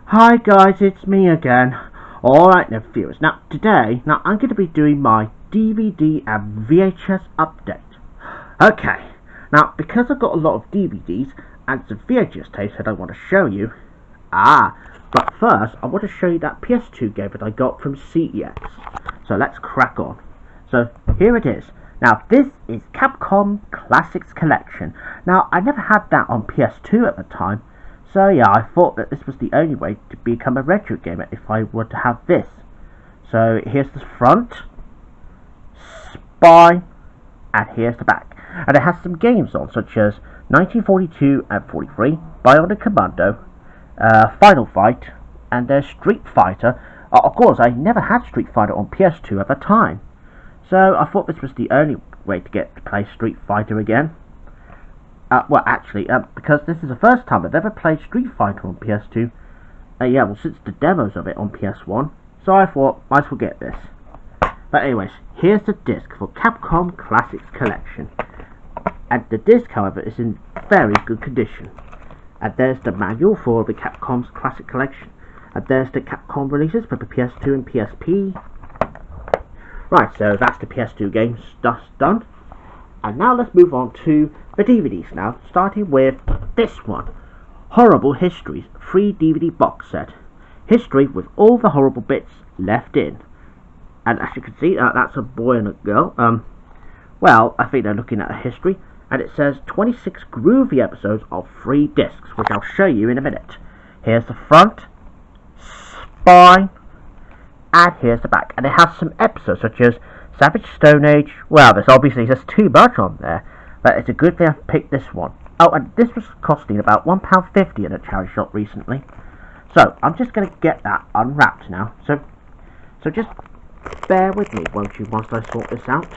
Hi guys, it's me again. Alright now viewers, today I'm going to be doing my DVD and VHS update. Okay, now because I've got a lot of DVDs and some VHS tapes that I want to show you. But first I want to show you that PS2 game that I got from CEX. So let's crack on. So here it is. Now this is Capcom Classics Collection. Now I never had that on PS2 at the time. So yeah, I thought that this was the only way to become a retro gamer if I were to have this. So here's the front, spine, and here's the back. And it has some games on, such as 1942 and 43, Bionic Commando, Final Fight, and there's Street Fighter. Of course, I never had Street Fighter on PS2 at the time. So I thought this was the only way to get to play Street Fighter again. Because this is the first time I've ever played Street Fighter on PS2. Since the demos of it on PS1. So I thought, might as well get this. But anyways, here's the disc for Capcom Classics Collection. And the disc, however, is in very good condition. And there's the manual for the Capcom's Classic Collection. And there's the Capcom releases for the PS2 and PSP. Right, so that's the PS2 game stuff done. And now let's move on to the DVDs now, starting with this one. Horrible Histories 3 DVD box set. History with all the horrible bits left in. And as you can see, that's a boy and a girl. I think they're looking at a history. And it says 26 groovy episodes of 3 discs, which I'll show you in a minute. Here's the front, spine, and here's the back. And it has some episodes such as Savage Stone Age. Well, there's too much on there, but it's a good thing I picked this one. Oh, and this was costing about £1.50 in a charity shop recently. So I'm just going to get that unwrapped now. So just bear with me, won't you, whilst I sort this out.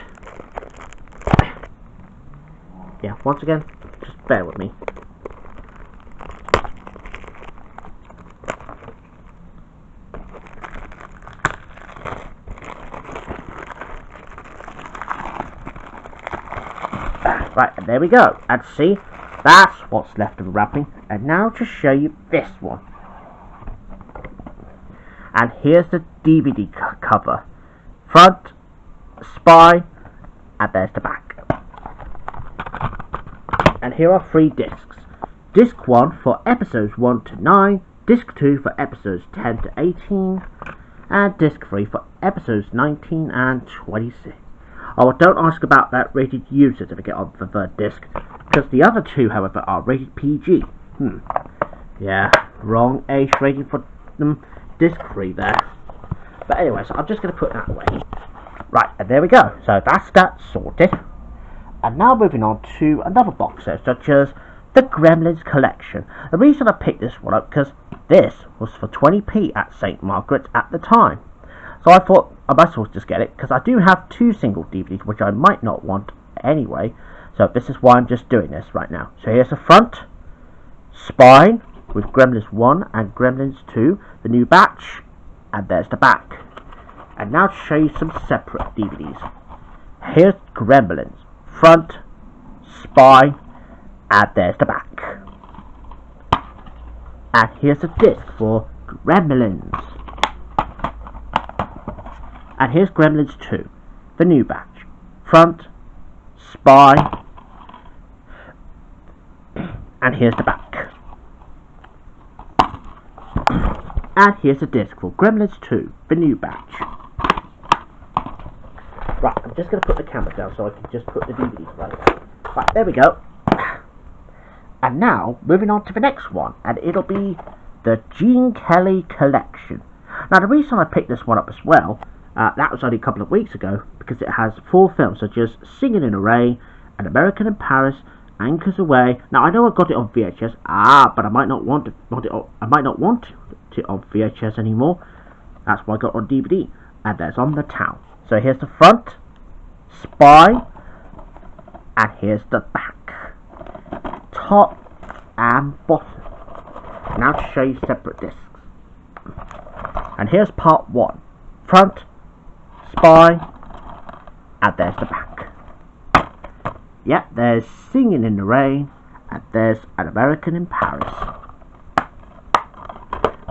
Yeah, once again, just bear with me. Right, and there we go. And see, that's what's left of the wrapping. And now to show you this one. And here's the DVD cover. Front, spine, and there's the back. And here are 3 discs. Disc 1 for episodes 1 to 9, Disc 2 for episodes 10 to 18, and Disc 3 for episodes 19 and 26. Oh, don't ask about that rated U certificate on the third disc, because the other 2, however, are rated PG. Yeah, wrong age rating for them. Disc 3 there. But anyways, I'm just going to put that away. Right, and there we go. So that's that sorted. And now moving on to another box set, such as the Gremlins Collection. The reason I picked this one up, because this was for 20p at St. Margaret's at the time. So I thought I might as well just get it, because I do have 2 single DVDs, which I might not want anyway. So this is why I'm just doing this right now. So here's the front, spine, with Gremlins 1 and Gremlins 2, the new batch, and there's the back. And now to show you some separate DVDs. Here's Gremlins, front, spine, and there's the back. And here's a disc for Gremlins. And here's Gremlins 2, the new batch. Front, spine, and here's the back. And here's a disc for Gremlins 2, the new batch. Right, I'm just going to put the camera down so I can just put the DVDs right. Right, there we go. And now, moving on to the next one, and it'll be the Gene Kelly Collection. Now, the reason I picked this one up as well, that was only a couple of weeks ago, because it has 4 films such as Singing in the Rain, An American in Paris, Anchors Away. Now I know I got it on VHS, but I might not want it on VHS anymore. That's why I got it on DVD. And there's On the Town. So here's the front, spine, and here's the back, top and bottom. Now to show you separate discs. And here's part 1, front, spine, and there's the back. Yep, there's Singing in the Rain, and there's An American in Paris.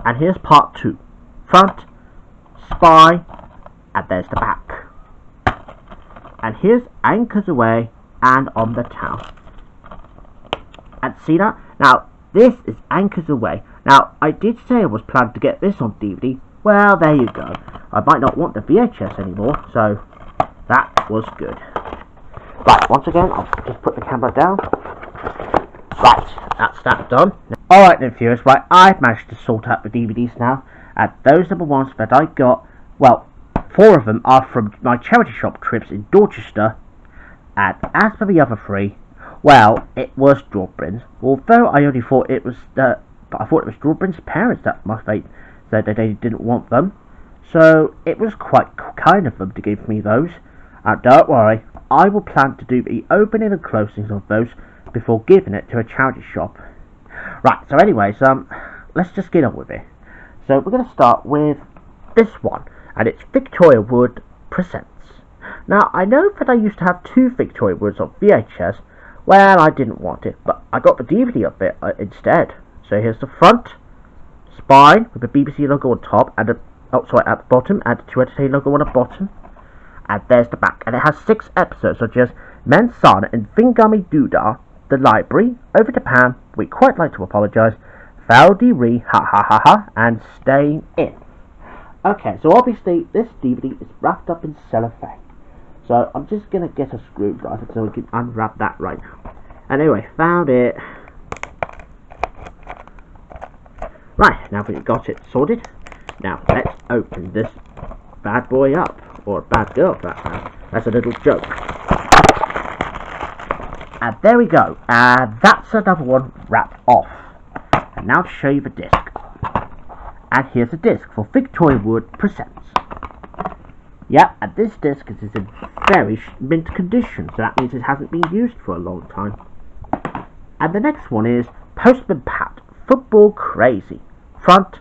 And here's part 2. Front, spy, and there's the back. And here's Anchors Away and On the Town. And see that? Now, this is Anchors Away. Now, I did say I was planning to get this on DVD. Well, there you go. I might not want the VHS anymore, so that was good. Right, once again, I'll just put the camera down. Right, that's that done. Alright then, viewers, right, I've managed to sort out the DVDs now. And those are the ones that I got. Well, 4 of them are from my charity shop trips in Dorchester. And as for the other 3, well, it was Drawbrin's. Although I only thought it was Drawbrin's parents that must have said that they didn't want them. So it was quite kind of them to give me those. And don't worry, I will plan to do the opening and closings of those before giving it to a charity shop. Right, so anyways, let's just get on with it. So we're going to start with this one, and it's Victoria Wood Presents. Now, I know that I used to have 2 Victoria Woods on VHS. Well, I didn't want it, but I got the DVD of it instead. So here's the front, spine with the BBC logo on top, and at the bottom, and the 2 Entertainment logo on the bottom. And there's the back, and it has 6 episodes such as Mensana and Vingami Doodah, The Library, Over to Pam, We'd Quite Like to Apologise, Valdi Re, Ha Ha Ha Ha, and Staying In. Okay, so obviously this DVD is wrapped up in cellophane. So I'm just going to get a screwdriver so we can unwrap that right now. Anyway, found it. Right, now we've got it sorted. Now let's open this bad boy up. Or a bad girl for that matter. That's a little joke. And there we go. And that's another one wrapped off. And now to show you the disc. And here's the disc for Victoria Wood Presents. Yeah, and this disc is in very mint condition, so that means it hasn't been used for a long time. And the next one is Postman Pat, Football Crazy. Front,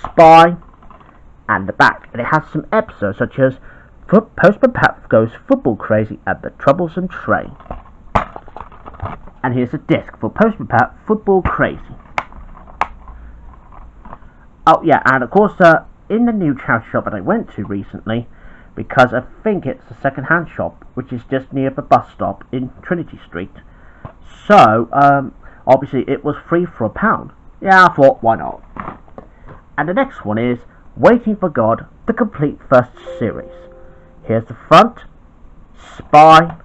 spine, and the back. And it has some episodes such as Postman Pat Goes Football Crazy and The Troublesome Train. And here's a disc for Postman Pat Football Crazy. Oh yeah, and of course in the new charity shop that I went to recently, because I think it's a second-hand shop, which is just near the bus stop in Trinity Street. So, obviously it was free for £1. Yeah, I thought, why not? And the next one is Waiting for God, the complete first series. Here's the front, spine,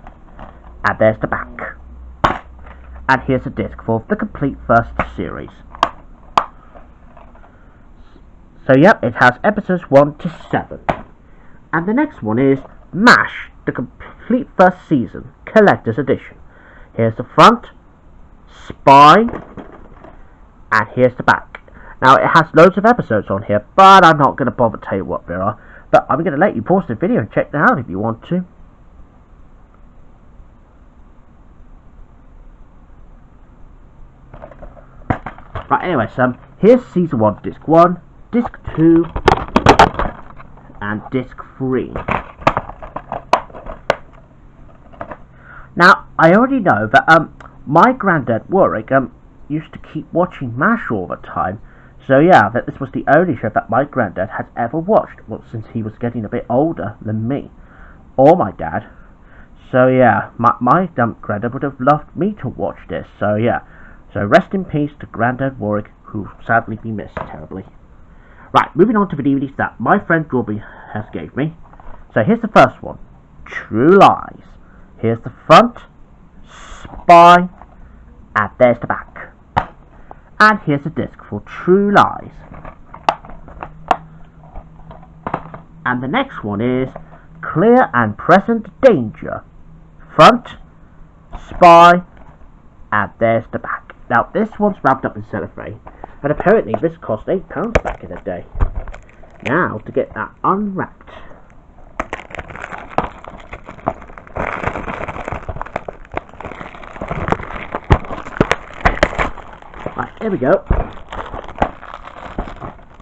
and there's the back. And here's a disc for the complete first series. So yep, it has episodes 1 to 7. And the next one is MASH, the complete first season, collector's edition. Here's the front, spine, and here's the back. Now it has loads of episodes on here, but I'm not going to bother tell you what there are. But I'm going to let you pause the video and check them out if you want to. Right, anyways, here's season 1, disc 1, disc 2, and disc 3. Now, I already know that my granddad Warwick used to keep watching MASH all the time. So yeah, that this was the only show that my granddad had ever watched, well, since he was getting a bit older than me, or my dad. So yeah, my granddad would have loved me to watch this. So yeah, so rest in peace to Granddad Warwick, who sadly be missed terribly. Right, moving on to the DVDs that my friend Drawby has gave me. So here's the first one, True Lies. Here's the front, spine, and there's the back. And here's a disc for True Lies. And the next one is Clear and Present Danger. Front, spine, and there's the back. Now this one's wrapped up in cellophane, and apparently this cost £8 back in the day. Now to get that unwrapped. Right, there we go.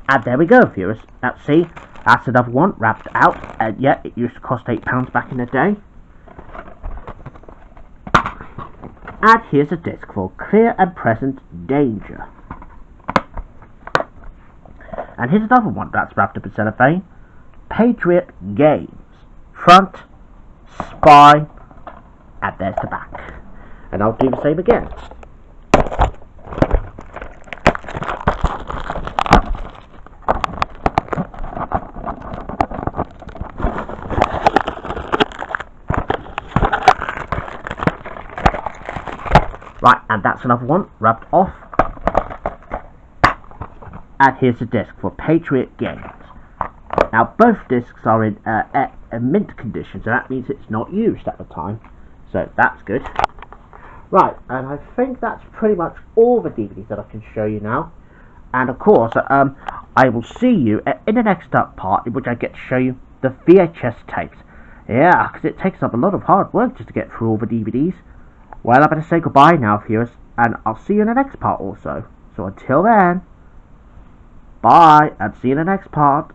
And there we go, viewers. Now see, that's another one wrapped out, and yeah, it used to cost £8 back in the day. And here's a disc for Clear and Present Danger. and here's another one that's wrapped up in cellophane. Patriot Games. Front, spy, and there's the back. And I'll do the same again. Right, and that's another one wrapped off. And here's the disc for Patriot Games. Now both discs are in a mint condition, so that means it's not used at the time. So that's good. Right, and I think that's pretty much all the DVDs that I can show you now. And of course, I will see you in the next part, in which I get to show you the VHS tapes. Yeah, because it takes up a lot of hard work just to get through all the DVDs. Well, I better say goodbye now, viewers, and I'll see you in the next part also. So until then, bye, and see you in the next part.